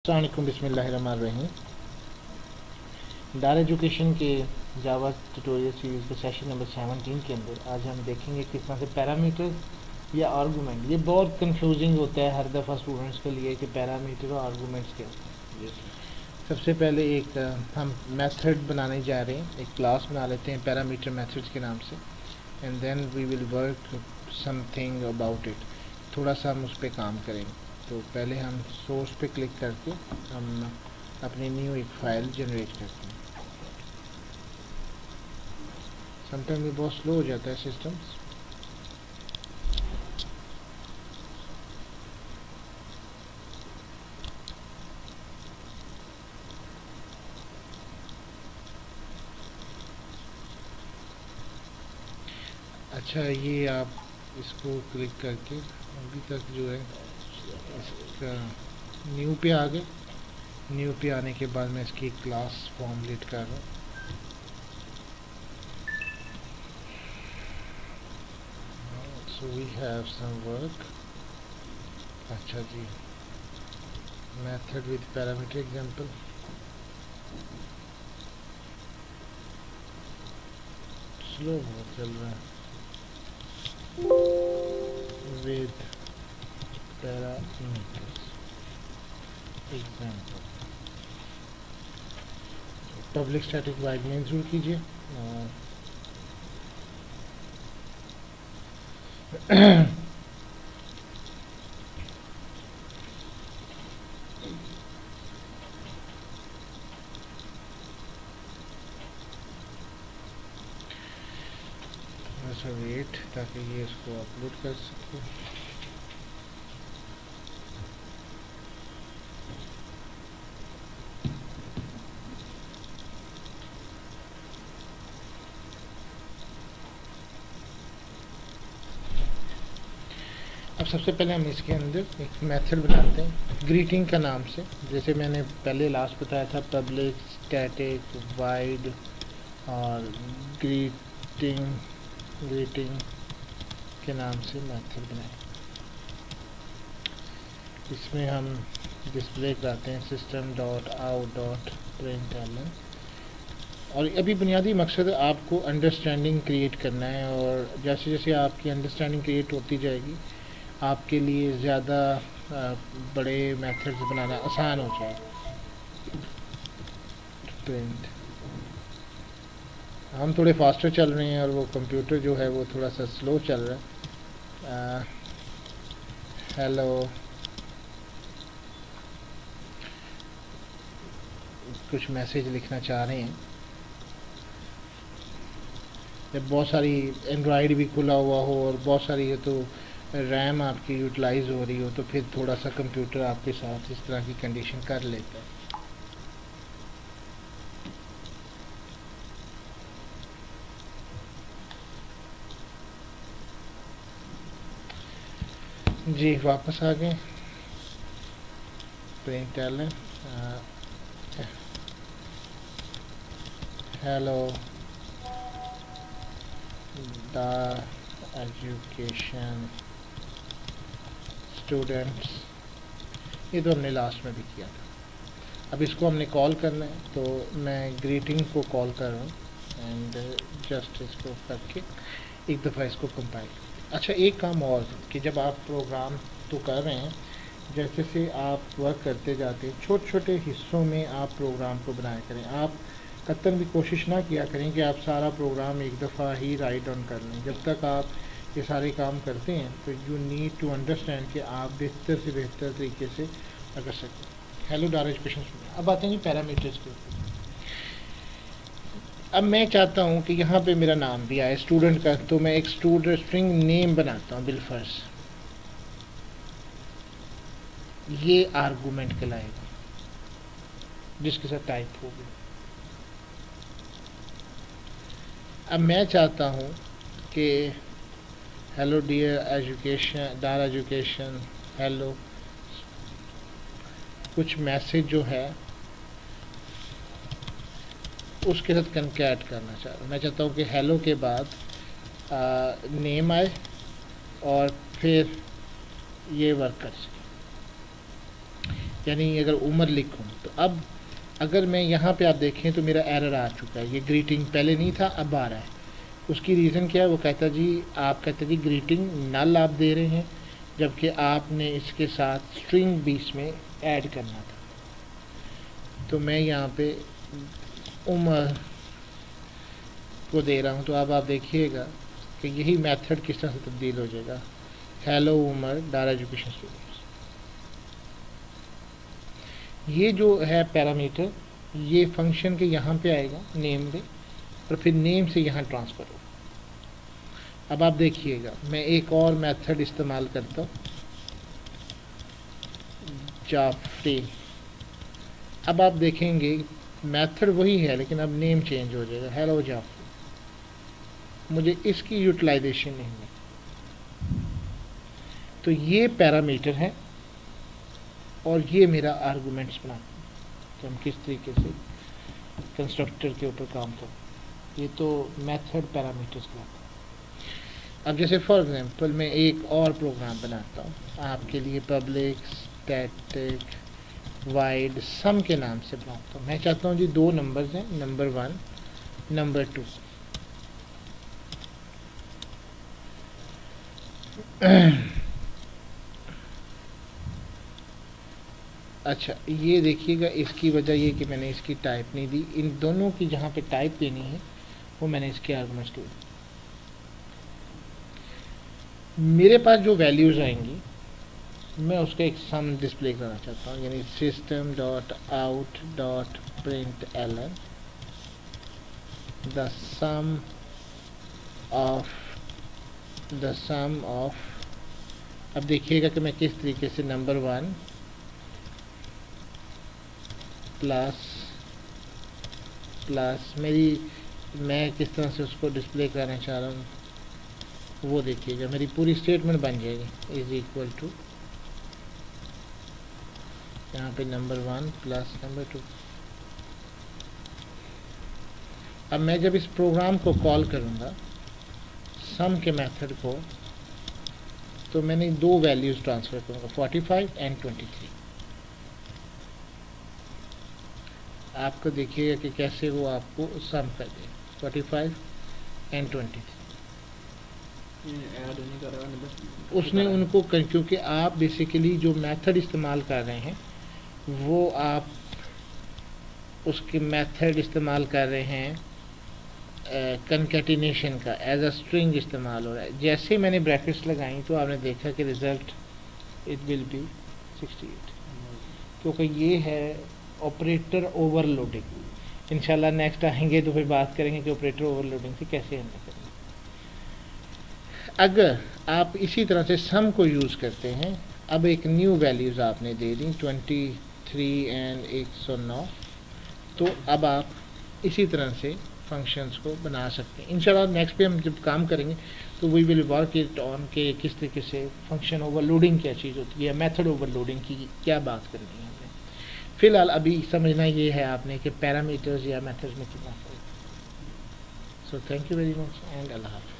अस्सलामुअलैकुम बिस्मिल्लाहिर्रहमानिर्रहीम। दार एजुकेशन के जावा ट्यूटोरियल सीरीज़ के सेशन नंबर 17 के अंदर आज हम देखेंगे किस तरह से पैरामीटर्स या आर्गूमेंट, ये बहुत कंफ्यूजिंग होता है हर दफ़ा स्टूडेंट्स के लिए कि पैरामीटर और आर्गूमेंट्स क्या होते हैं। सबसे पहले एक हम मेथड बनाने जा रहे हैं, एक क्लास बना लेते हैं पैरामीटर मेथड्स के नाम से, and then we will work something about it. थोड़ा सा हम उस पर काम करेंगे। तो पहले हम सोर्स पे क्लिक करके हम अपनी न्यू एक फ़ाइल जनरेट करते हैं। समटाइम ये बहुत स्लो हो जाता है सिस्टम। अच्छा, ये आप इसको क्लिक करके अभी तक जो है इसका न्यू पे आ गए। न्यू पे आने के बाद मैं इसकी क्लास फॉर्मुलेट कर रहा हूँ। So we have some work. अच्छा जी, method with parameter example. Slow बहुत चल रहा है। With parameters example. Public static void मंजूर कीजिए और वेट ताकि ये इसको अपलोड कर सके। अब सबसे पहले हम इसके अंदर एक मेथड बनाते हैं ग्रीटिंग का नाम से, जैसे मैंने पहले लास्ट बताया था, पब्लिक स्टैटिक वाइड और ग्रीटिंग के नाम से मेथड बनाए। इसमें हम डिस्प्ले कराते हैं system dot out dot println. और अभी बुनियादी मकसद आपको अंडरस्टैंडिंग क्रिएट करना है, और जैसे जैसे आपकी अंडरस्टैंडिंग क्रिएट होती जाएगी आपके लिए ज़्यादा बड़े मेथड्स बनाना आसान हो जाएगा। प्रिंट हम थोड़े फास्टर चल रहे हैं और वो कंप्यूटर जो है वो थोड़ा सा स्लो चल रहा है। हेलो, कुछ मैसेज लिखना चाह रहे हैं। जब बहुत सारी एंड्रॉयड भी खुला हुआ हो और बहुत सारी है तो रैम आपकी यूटिलाइज हो रही हो, तो फिर थोड़ा सा कंप्यूटर आपके साथ इस तरह की कंडीशन कर लेता है। जी वापस आ गए। Println hello the education students, ये तो हमने लास्ट में भी किया था। अब इसको हमने कॉल करना है, तो मैं ग्रीटिंग को कॉल कर रहा हूँ एंड जस्ट इसको करके एक दफ़ा इसको कंपाइल। अच्छा, एक काम और कि जब आप प्रोग्राम तो कर रहे हैं, जैसे से आप वर्क करते जाते हैं छोटे छोटे हिस्सों में आप प्रोग्राम को बनाया करें। आप कतई भी कोशिश ना किया करें कि आप सारा प्रोग्राम एक दफ़ा ही राइट डाउन कर लें। जब तक आप ये सारे काम करते हैं तो यू नीड टू अंडरस्टैंड कि आप बेहतर से बेहतर तरीके से कर सकें। हेलो दार एजुकेशन। अब आते हैं जी पैरामीटर्स के ऊपर। अब मैं चाहता हूँ कि यहाँ पे मेरा नाम भी आए स्टूडेंट का, तो मैं एक स्ट्रिंग नेम बनाता हूँ बिलफर्ज। ये आर्गूमेंट कहलाएगा जिसके साथ टाइप होगी। अब मैं चाहता हूँ कि हेलो डियर एजुकेशन, दार एजुकेशन हेलो, कुछ मैसेज जो है उसके साथ कनकैट करना चाह रहा हूँ। मैं चाहता हूँ कि हेलो के बाद नेम आए और फिर ये वर्क कर सके। यानी अगर उम्र लिखूँ तो अब अगर मैं यहाँ पे आप देखें तो मेरा एरर आ चुका है, ये ग्रीटिंग पहले नहीं था अब आ रहा है। उसकी रीज़न क्या है, वो कहता जी आप कहते जी ग्रीटिंग नल आप दे रहे हैं जबकि आपने इसके साथ स्ट्रिंग बीच में ऐड करना था। तो मैं यहाँ पे उम्र को दे रहा हूँ, तो अब आप देखिएगा कि यही मेथड किस तरह से तब्दील हो जाएगा, हेलो उमर डार एजुकेशन स्टूडेंट्स। ये जो है पैरामीटर ये फंक्शन के यहाँ पे आएगा नेम पे, और फिर नेम से यहाँ ट्रांसफ़र होगा। अब आप देखिएगा मैं एक और मेथड इस्तेमाल करता हूँ, जाफरी। अब आप देखेंगे मेथड वही है लेकिन अब नेम चेंज हो जाएगा, हेलो जाफरी। मुझे इसकी यूटिलाइजेशन नहीं है। तो ये पैरामीटर है और ये मेरा आर्गुमेंट्स बनाता है कि हम किस तरीके से कंस्ट्रक्टर के ऊपर काम करें। ये तो मेथड पैरामीटर्स बनाता है। अब जैसे फॉर एग्जांपल मैं एक और प्रोग्राम बनाता हूँ आपके लिए, पब्लिक स्टैटिक वाइड सम के नाम से बनाता हूँ। मैं चाहता हूँ जी दो नंबर्स हैं, नंबर 1 नंबर 2। अच्छा ये देखिएगा, इसकी वजह ये कि मैंने इसकी टाइप नहीं दी। इन दोनों की जहाँ पे टाइप देनी है वो मैंने इसके आर्गुमेंट्स के। मेरे पास जो वैल्यूज़ आएंगी मैं उसका एक सम डिस्प्ले करना चाहता हूँ, यानी system dot out dot println the sum of. अब देखिएगा कि मैं किस तरीके से नंबर 1 प्लस मैं किस तरह से उसको डिस्प्ले करना चाह रहा हूँ वो देखिएगा। मेरी पूरी स्टेटमेंट बन जाएगी इज इक्वल टू यहाँ पे नंबर 1 प्लस नंबर 2। अब मैं जब इस प्रोग्राम को कॉल करूँगा सम के मेथड को, तो मैंने दो वैल्यूज़ ट्रांसफ़र करूँगा 45 एंड 23। आपको देखिएगा कि कैसे वो आपको सम कर दे 45 एंड 23। उसने उनको क्योंकि आप बेसिकली जो मेथड इस्तेमाल कर रहे हैं वो आप उसके मेथड इस्तेमाल कर रहे हैं कंकैटिनेशन का, एज अ स्ट्रिंग इस्तेमाल हो रहा है। जैसे मैंने ब्रैकेट्स लगाई तो आपने देखा कि रिज़ल्ट इट विल बी 68, क्योंकि ये है ऑपरेटर ओवरलोडिंग। इंशाल्लाह नेक्स्ट आएंगे तो फिर बात करेंगे कि ऑपरेटर ओवरलोडिंग से कैसे हैंडल करेंगे। अगर आप इसी तरह से सम को यूज़ करते हैं, अब एक न्यू वैल्यूज़ आपने दे दी 23 एंड 109, तो अब आप इसी तरह से फंक्शंस को बना सकते हैं। इंशाल्लाह नेक्स्ट पे हम जब काम करेंगे तो we will work it on के किस तरीके से फंक्शन ओवरलोडिंग क्या चीज़ होती है, मेथड ओवरलोडिंग की क्या बात करनी है हमने। फ़िलहाल अभी समझना ये है आपने कि पैरामीटर्स या मेथड्स में कितना फ़र्क है। So thank you very much and अल्लाह हाफ़िज़।